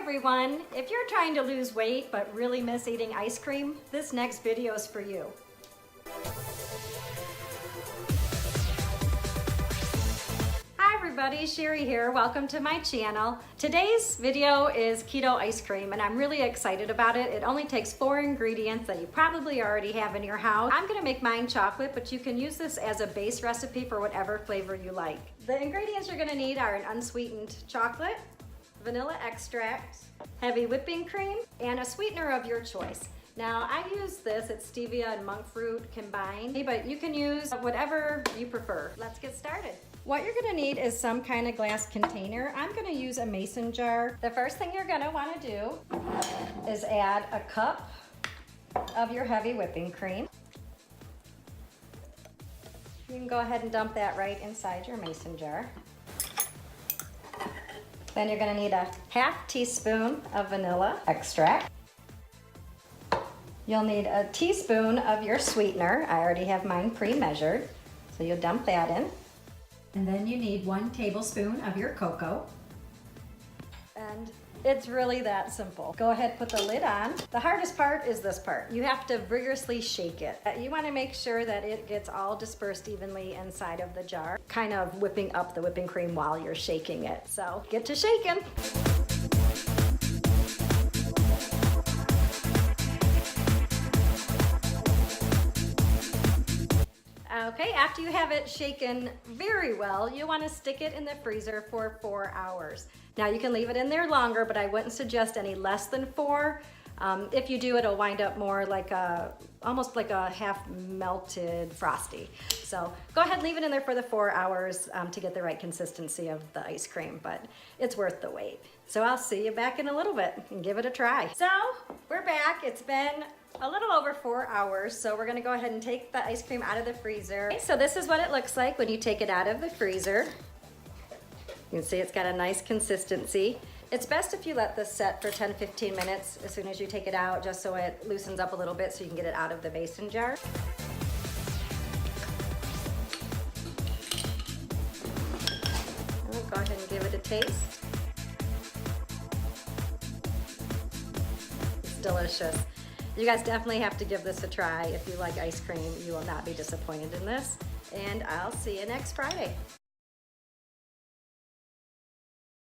everyone, if you're trying to lose weight but really miss eating ice cream, this next video is for you. Hi everybody, Sherry here. Welcome to my channel. Today's video is keto ice cream and I'm really excited about it. It only takes 4 ingredients that you probably already have in your house. I'm gonna make mine chocolate, but you can use this as a base recipe for whatever flavor you like. The ingredients you're gonna need are an unsweetened chocolate, vanilla extract, heavy whipping cream, and a sweetener of your choice. Now I use this, it's stevia and monk fruit combined, but you can use whatever you prefer. Let's get started. What you're gonna need is some kind of glass container. I'm gonna use a mason jar. The first thing you're gonna wanna do is add a cup of your heavy whipping cream. You can go ahead and dump that right inside your mason jar. Then you're gonna need a half teaspoon of vanilla extract. You'll need a teaspoon of your sweetener. I already have mine pre-measured, so you'll dump that in. And then you need 1 tablespoon of your cocoa. And it's really that simple. Go ahead, put the lid on. The hardest part is this part. You have to vigorously shake it. You wanna make sure that it gets all dispersed evenly inside of the jar, kind of whipping up the whipping cream while you're shaking it. So get to shaking. Okay, after you have it shaken very well, you want to stick it in the freezer for 4 hours. Now you can leave it in there longer, but I wouldn't suggest any less than 4. If you do, it'll wind up more like almost like a half melted Frosty. So go ahead and leave it in there for the 4 hours to get the right consistency of the ice cream, but it's worth the wait. So I'll see you back in a little bit and give it a try. So we're back. It's been a little over 4 hours, so we're gonna go ahead and take the ice cream out of the freezer. Okay, so this is what it looks like when you take it out of the freezer. You can see it's got a nice consistency. It's best if you let this set for 10-15 minutes as soon as you take it out, just so it loosens up a little bit so you can get it out of the mason jar. We'll go ahead and give it a taste. It's delicious. You guys definitely have to give this a try. If you like ice cream, you will not be disappointed in this. And I'll see you next Friday.